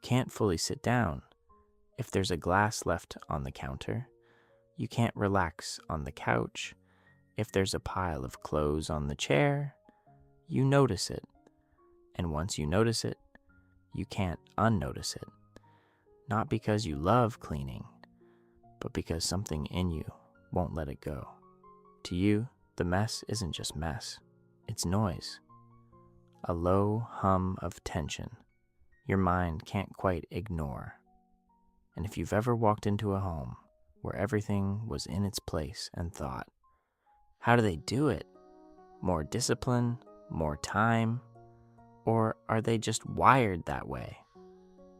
can't fully sit down if there's a glass left on the counter. You can't relax on the couch if there's a pile of clothes on the chair. You notice it. And once you notice it, you can't unnotice it. Not because you love cleaning, but because something in you won't let it go. To you, the mess isn't just mess. It's noise. A low hum of tension your mind can't quite ignore. And if you've ever walked into a home where everything was in its place and thought, how do they do it? More discipline? More time? Or are they just wired that way?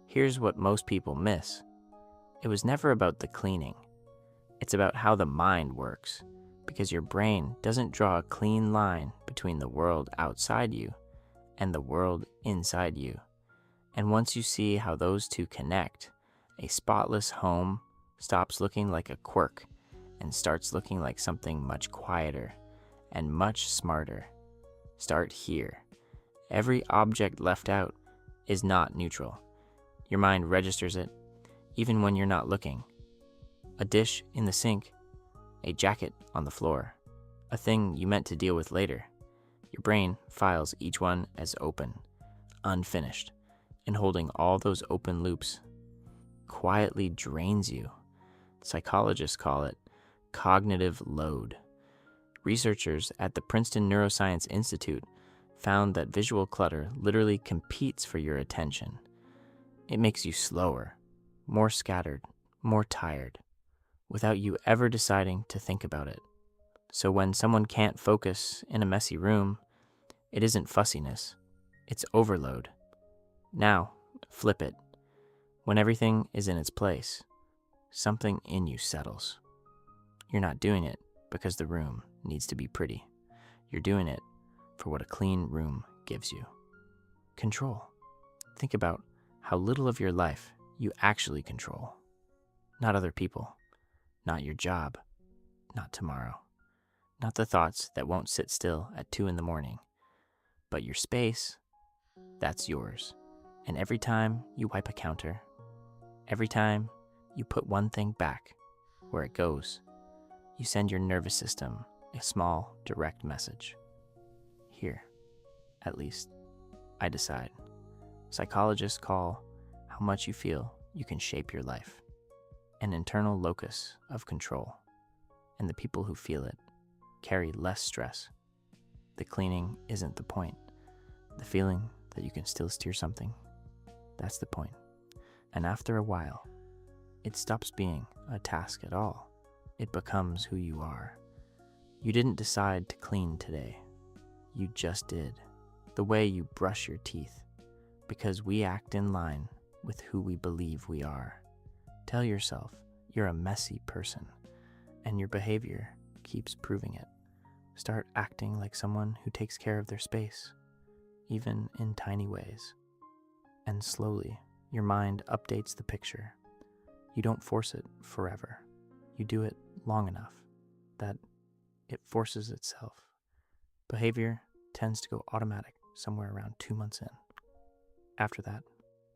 Here's what most people miss. It was never about the cleaning. It's about how the mind works, because your brain doesn't draw a clean line between the world outside you and the world inside you. And once you see how those two connect, a spotless home stops looking like a quirk and starts looking like something much quieter and much smarter. Start here. Every object left out is not neutral. Your mind registers it, even when you're not looking. A dish in the sink, a jacket on the floor, a thing you meant to deal with later. Your brain files each one as open, unfinished, and holding all those open loops quietly drains you. Psychologists call it cognitive load. Researchers at the Princeton Neuroscience Institute found that visual clutter literally competes for your attention. It makes you slower, more scattered, more tired, without you ever deciding to think about it. So when someone can't focus in a messy room, it isn't fussiness, it's overload. Now, flip it. When everything is in its place, something in you settles. You're not doing it because the room needs to be pretty. You're doing it for what a clean room gives you. Control. Think about how little of your life you actually control. Not other people, not your job, not tomorrow, not the thoughts that won't sit still at 2 a.m, but your space, that's yours. And every time you wipe a counter, every time you put one thing back where it goes, you send your nervous system a small, direct message. Here, at least, I decide. Psychologists call how much you feel you can shape your life an internal locus of control, and the people who feel it carry less stress. The cleaning isn't the point. The feeling that you can still steer something, that's the point. And after a while, it stops being a task at all. It becomes who you are. You didn't decide to clean today. You just did. The way you brush your teeth, because we act in line with who we believe we are. Tell yourself you're a messy person, and your behavior keeps proving it. Start acting like someone who takes care of their space, even in tiny ways. And slowly, your mind updates the picture. You don't force it forever. You do it long enough that it forces itself. Behavior tends to go automatic somewhere around 2 months in. After that,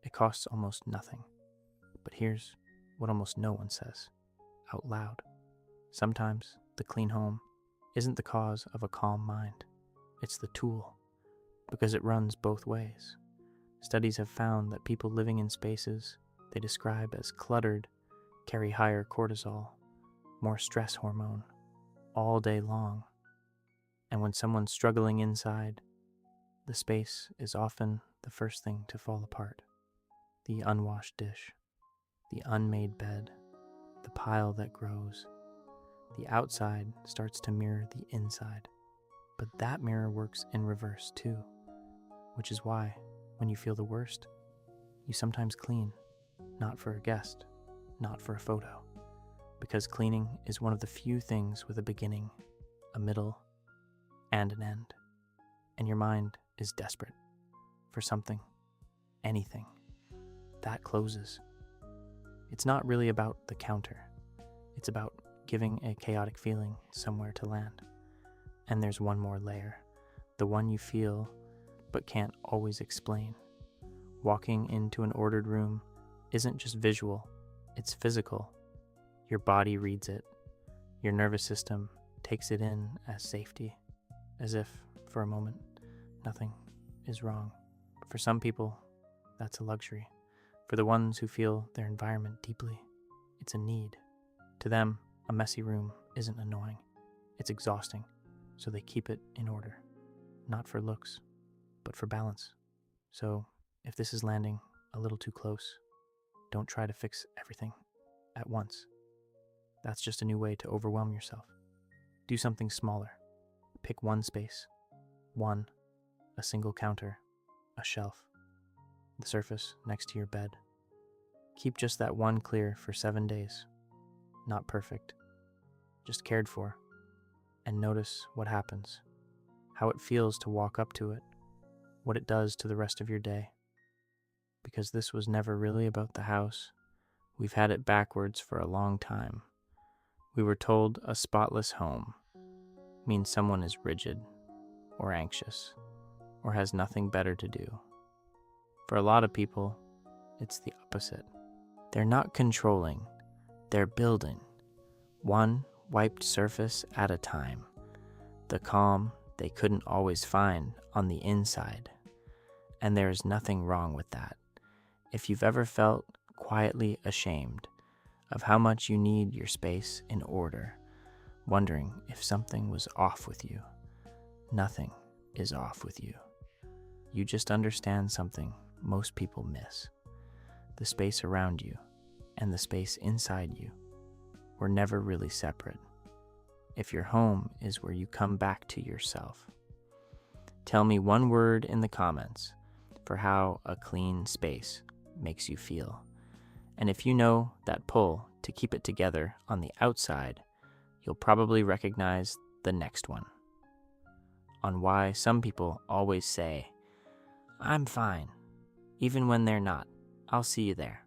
it costs almost nothing. But here's what almost no one says out loud. Sometimes the clean home isn't the cause of a calm mind. It's the tool, because it runs both ways. Studies have found that people living in spaces they describe as cluttered carry higher cortisol, more stress hormone, all day long. And when someone's struggling inside, the space is often the first thing to fall apart. The unwashed dish, the unmade bed, the pile that grows. The outside starts to mirror the inside, but that mirror works in reverse too, which is why, when you feel the worst, you sometimes clean, not for a guest, not for a photo, because cleaning is one of the few things with a beginning, a middle, and an end. And your mind is desperate for something, anything, that closes. It's not really about the counter. It's about giving a chaotic feeling somewhere to land. And there's one more layer, the one you feel but can't always explain. Walking into an ordered room isn't just visual, it's physical. Your body reads it. Your nervous system takes it in as safety, as if, for a moment, nothing is wrong. For some people, that's a luxury. For the ones who feel their environment deeply, it's a need. To them, a messy room isn't annoying. It's exhausting, so they keep it in order. Not for looks, but for balance. So, if this is landing a little too close, don't try to fix everything at once. That's just a new way to overwhelm yourself. Do something smaller. Pick one space. A single counter, a shelf, the surface next to your bed. Keep just that one clear for 7 days. Not perfect, just cared for. And notice what happens, how it feels to walk up to it, what it does to the rest of your day. Because this was never really about the house. We've had it backwards for a long time. We were told a spotless home means someone is rigid or anxious or has nothing better to do. For a lot of people, it's the opposite. They're not controlling, they're building, one wiped surface at a time. The calm they couldn't always find on the inside. And there is nothing wrong with that. If you've ever felt quietly ashamed of how much you need your space in order, wondering if something was off with you, nothing is off with you. You just understand something most people miss. The space around you and the space inside you were never really separate. If your home is where you come back to yourself. Tell me one word in the comments for how a clean space makes you feel. And if you know that pull to keep it together on the outside, you'll probably recognize the next one. On why some people always say, "I'm fine," even when they're not. I'll see you there.